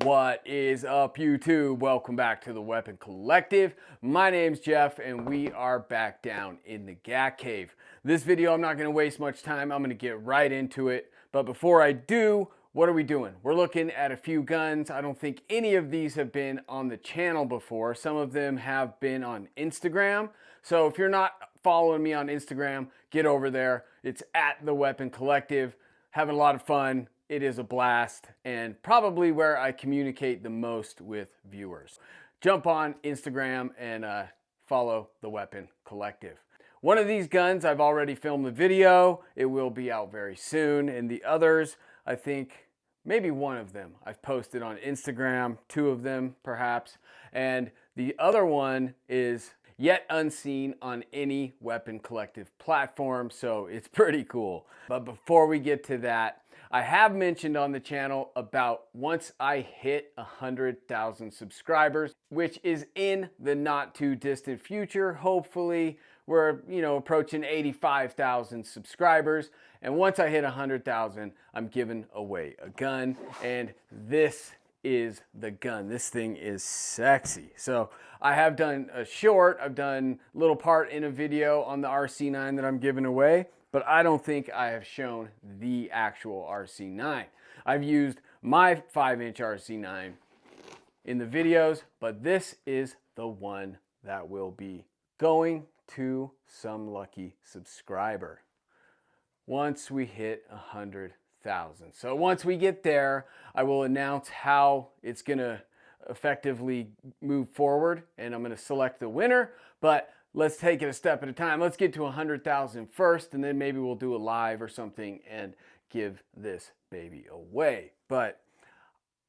What is up, YouTube? Welcome back to the Weapon Collective. My name's Jeff and we are back down in the Gat Cave. This video, I'm not going to waste much time. I'm going to get right into it. But before I do, what are we doing? We're looking at a few guns. I don't think any of these have been on the channel before. Some of them have been on Instagram. So if you're not following me on Instagram, get over there. It's at the Weapon Collective. Having a lot of fun. It is a blast and probably where I communicate the most with viewers. Jump on Instagram and follow the Weapon Collective. One of these guns, I've already filmed the video. It will be out very soon. And the others, I think maybe one of them I've posted on Instagram, two of them perhaps. And the other one is yet unseen on any Weapon Collective platform, so it's pretty cool. But before we get to that, I have mentioned on the channel about once I hit 100,000 subscribers, which is in the not too distant future. Hopefully we're, approaching 85,000 subscribers. And once I hit 100,000, I'm giving away a gun. And this is the gun. This thing is sexy. So I have done a short, I've done a little part in a video on the RC9 that I'm giving away, but I don't think I have shown the actual RC9. I've used my 5-inch RC9 in the videos, but this is the one that will be going to some lucky subscriber once we hit 100,000. So once we get there, I will announce how it's gonna effectively move forward and I'm gonna select the winner, but let's take it a step at a time. Let's get to 100,000 first and then maybe we'll do a live or something and give this baby away. But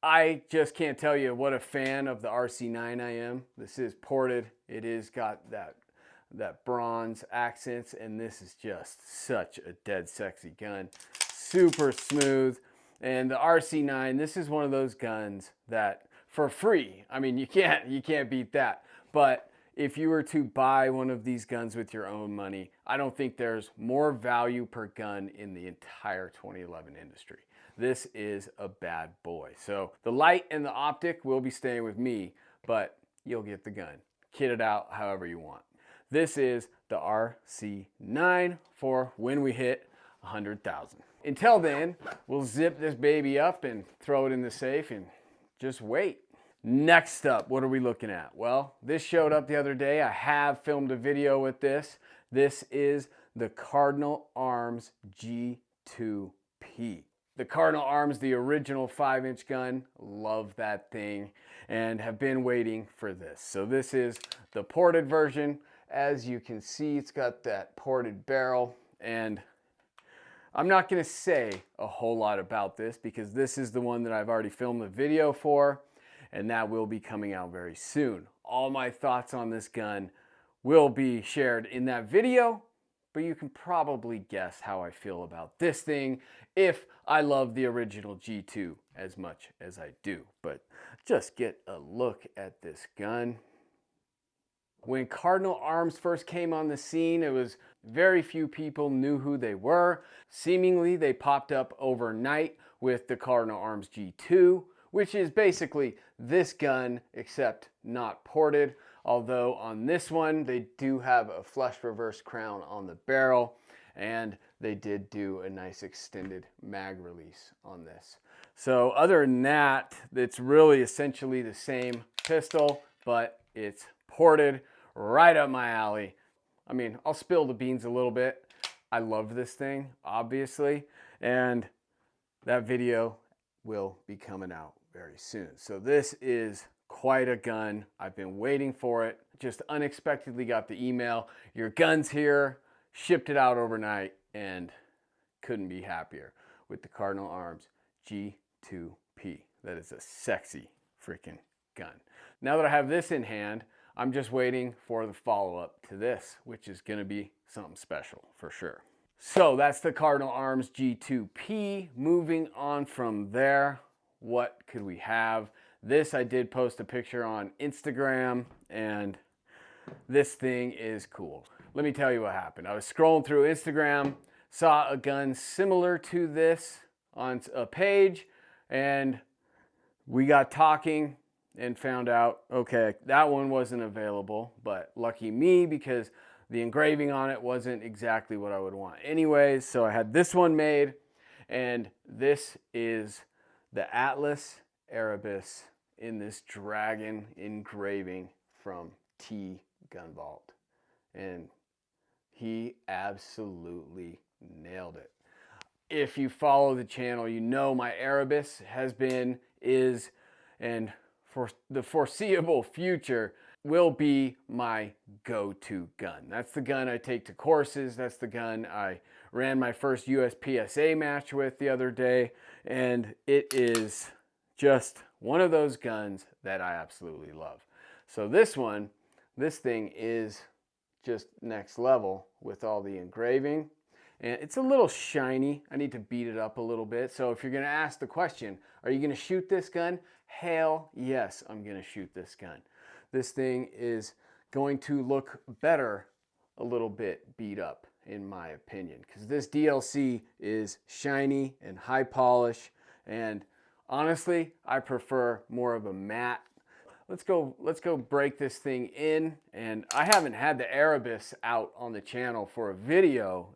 I just can't tell you what a fan of the RC9 I am. This is ported. It is got that bronze accents and this is just such a dead sexy gun. Super smooth. And the RC9, this is one of those guns that for free, I mean, you can't beat that. But if you were to buy one of these guns with your own money, I don't think there's more value per gun in the entire 2011 industry. This is a bad boy. So the light and the optic will be staying with me, but you'll get the gun. Kit it out however you want. This is the RC9 for when we hit 100,000. Until then, we'll zip this baby up and throw it in the safe and just wait. Next up, what are we looking at? Well, this showed up the other day. I have filmed a video with this. This is the Cardinal Arms G2P. The Cardinal Arms, the original 5-inch gun. Love that thing and have been waiting for this. So this is the ported version. As you can see, it's got that ported barrel, and I'm not going to say a whole lot about this because this is the one that I've already filmed the video for, and that will be coming out very soon. All my thoughts on this gun will be shared in that video, but you can probably guess how I feel about this thing if I love the original G2 as much as I do. But just get a look at this gun. When Cardinal Arms first came on the scene, it was very few people knew who they were. Seemingly, they popped up overnight with the Cardinal Arms G2, which is basically this gun, except not ported. Although on this one, they do have a flush reverse crown on the barrel, and they did do a nice extended mag release on this. So other than that, it's really essentially the same pistol, but it's ported. Right up my alley. I mean, I'll spill the beans a little bit. I love this thing, obviously, and that video will be coming out very soon. So this is quite a gun. I've been waiting for it. Just unexpectedly got the email. Your gun's here. Shipped it out overnight and couldn't be happier with the Cardinal Arms G2P. That is a sexy freaking gun. Now that I have this in hand, I'm just waiting for the follow-up to this, which is going to be something special for sure. So that's the Cardinal Arms G2P. Moving on from there, what could we have? This, I did post a picture on Instagram, and this thing is cool. Let me tell you what happened. I was scrolling through Instagram, saw a gun similar to this on a page, and we got talking and found out, okay, that one wasn't available, but lucky me because the engraving on it wasn't exactly what I would want anyways. So I had this one made, and this is the Atlas Erebus in this dragon engraving from T Gun Vault. And he absolutely nailed it. If you follow the channel, you know my Erebus has been, is, and for the foreseeable future will be my go-to gun. That's the gun I take to courses. That's the gun I ran my first USPSA match with the other day. And it is just one of those guns that I absolutely love. So this thing is just next level with all the engraving. And it's a little shiny. I need to beat it up a little bit. So if you're gonna ask the question, are you gonna shoot this gun? Hell yes, I'm gonna shoot this gun. This thing is going to look better a little bit beat up, in my opinion, because this DLC is shiny and high polish, and honestly, I prefer more of a matte. Let's go break this thing in. And I haven't had the Erebus out on the channel for a video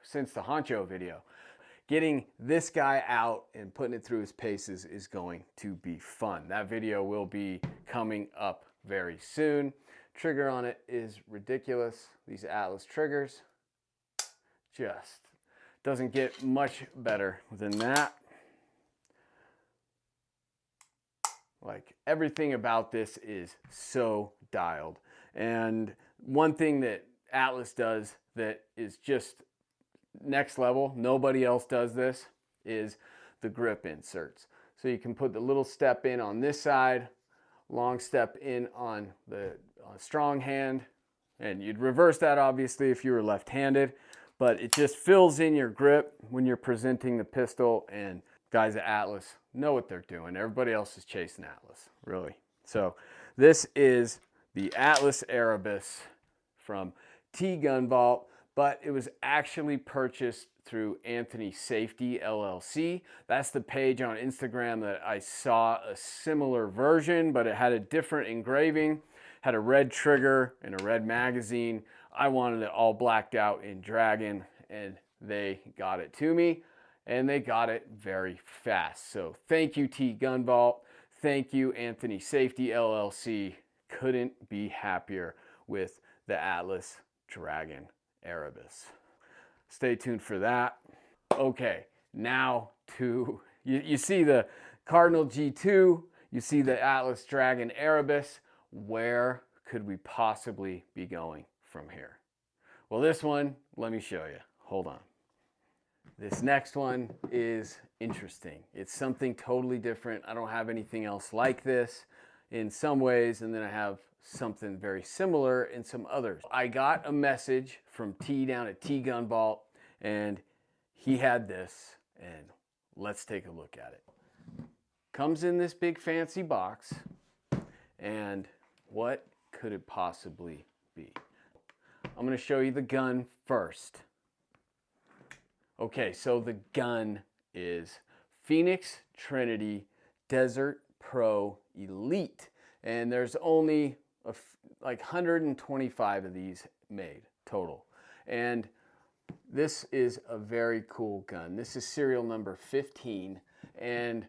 since the Honcho video. Getting this guy out and putting it through his paces is going to be fun. That video will be coming up very soon. Trigger on it is ridiculous. These Atlas triggers, just doesn't get much better than that. Like, everything about this is so dialed. And one thing that Atlas does that is just next level, nobody else does this, is the grip inserts. So you can put the little step in on this side, long step in on the strong hand, and you'd reverse that obviously if you were left-handed, but it just fills in your grip when you're presenting the pistol. And guys at Atlas know what they're doing. Everybody else is chasing Atlas, really. So this is the Atlas Erebus from T Gun Vault, but it was actually purchased through Anthony Safety LLC. That's the page on Instagram that I saw a similar version, but it had a different engraving, had a red trigger and a red magazine. I wanted it all blacked out in Dragon, and they got it to me, and they got it very fast. So thank you, T Gun Vault. Thank you, Anthony Safety LLC. Couldn't be happier with the Atlas Dragon Erebus. Stay tuned for that. Okay, now to, you see the Cardinal G2, you see the Atlas Dragon Erebus. Where could we possibly be going from here? Well, this one, let me show you. Hold on. This next one is interesting. It's something totally different. I don't have anything else like this in some ways, and then I have something very similar in some others. I got a message from T down at T Gun Vault, and he had this, and let's take a look at it. Comes in this big fancy box, and what could it possibly be? I'm going to show you the gun first. Okay, so the gun is Phoenix Trinity Desert Pro Elite, and there's only like 125 of these made total. And this is a very cool gun. This is serial number 15, and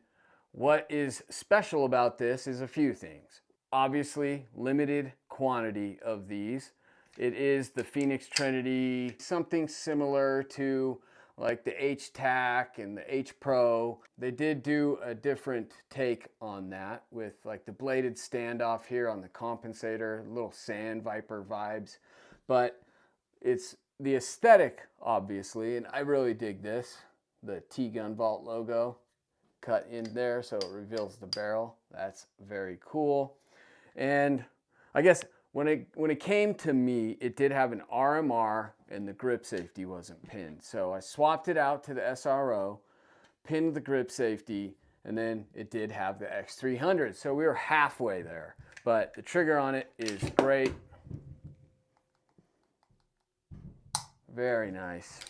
what is special about this is a few things. Obviously, limited quantity of these. It is the Phoenix Trinity, something similar to like the H-Tac and the H-Pro. They did do a different take on that with like the bladed standoff here on the compensator, little Sand Viper vibes. But it's the aesthetic, obviously, and I really dig this. The T Gun Vault logo cut in there so it reveals the barrel. That's very cool. And I guess when it came to me, it did have an RMR and the grip safety wasn't pinned. So I swapped it out to the SRO, pinned the grip safety, and then it did have the X300. So we were halfway there, but the trigger on it is great. Very nice.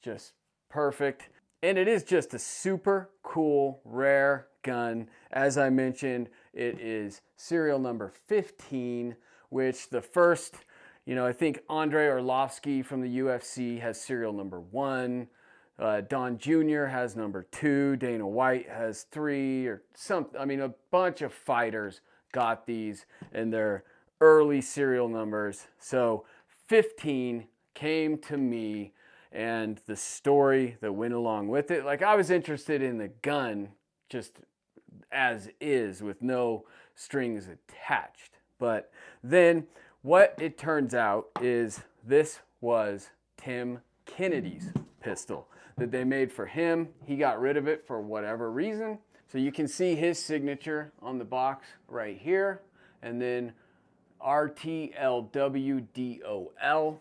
Just perfect. And it is just a super cool, rare gun. As I mentioned, it is serial number 15, which the first, I think Andrei Arlovsky from the UFC has serial number 1. Don Jr. has number 2. Dana White has 3 or something. I mean, a bunch of fighters got these in their early serial numbers. So 15 came to me, and the story that went along with it. Like, I was interested in the gun just as is with no strings attached. But then what it turns out is this was Tim Kennedy's pistol that they made for him. He got rid of it for whatever reason. So you can see his signature on the box right here. And then RTLWDOL,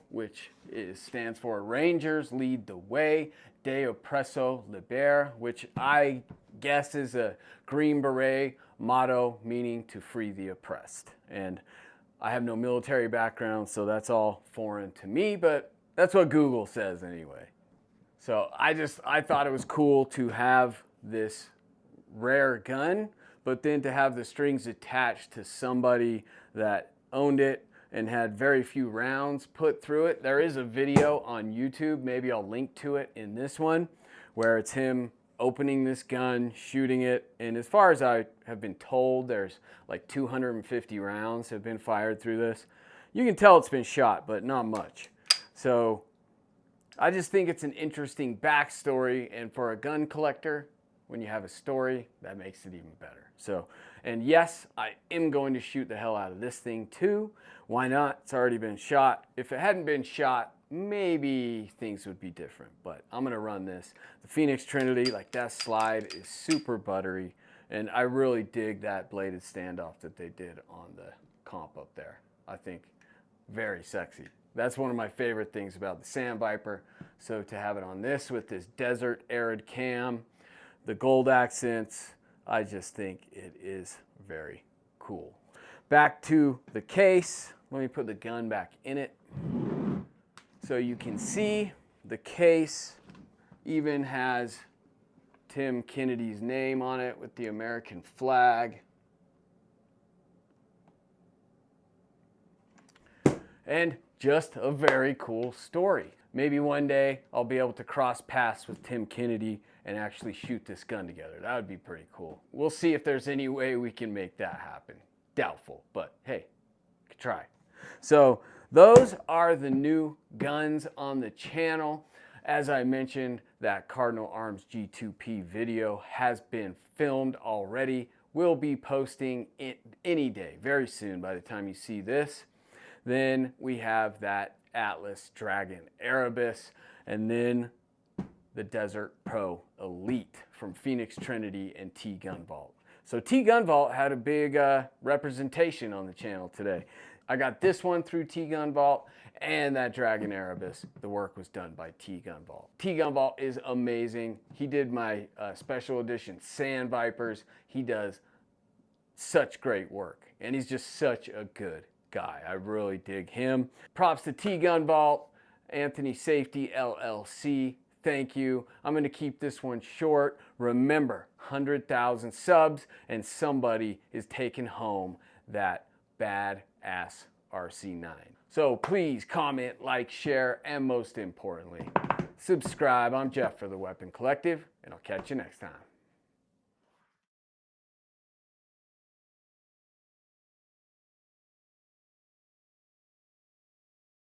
which stands for Rangers Lead the Way, De Oppresso Libere, which I guess is a Green Beret motto meaning to free the oppressed. And I have no military background, so that's all foreign to me, but that's what Google says anyway. So I thought it was cool to have this rare gun, but then to have the strings attached to somebody that owned it and had very few rounds put through it. There is a video on YouTube, maybe I'll link to it in this one, where it's him opening this gun, shooting it, and as far as I have been told, there's like 250 rounds have been fired through this. You can tell it's been shot, but not much. So I just think it's an interesting backstory, and for a gun collector, when you have a story, that makes it even better. So, and yes, I am going to shoot the hell out of this thing too. Why not? It's already been shot. If it hadn't been shot, maybe things would be different, but I'm gonna run this. The Phoenix Trinity, like that slide is super buttery, and I really dig that bladed standoff that they did on the comp up there. I think very sexy. That's one of my favorite things about the Sandviper. So to have it on this with this desert arid cam, the gold accents, I just think it is very cool. Back to the case. Let me put the gun back in it. So you can see the case even has Tim Kennedy's name on it with the American flag. And just a very cool story. Maybe one day I'll be able to cross paths with Tim Kennedy and actually shoot this gun together. That would be pretty cool. We'll see if there's any way we can make that happen. Doubtful, but hey, could try. So those are the new guns on the channel. As I mentioned, that Cardinal Arms G2P video has been filmed already. We'll be posting it any day, very soon by the time you see this. Then we have that Atlas Dragon Erebus, and then the Desert Pro Elite from Phoenix Trinity and T Gun Vault. So T Gun Vault had a big representation on the channel today. I got this one through T Gun Vault, and that Dragon Erebus, the work was done by T Gun Vault. T Gun Vault is amazing. He did my special edition Sandvipers. He does such great work, and he's just such a good guy. I really dig him. Props to T Gun Vault, Anthony Safety LLC. Thank you. I'm going to keep this one short. Remember, 100,000 subs and somebody is taking home that badass RC9. So please comment, like, share, and most importantly, subscribe. I'm Jeff for the Weapon Collective, and I'll catch you next time.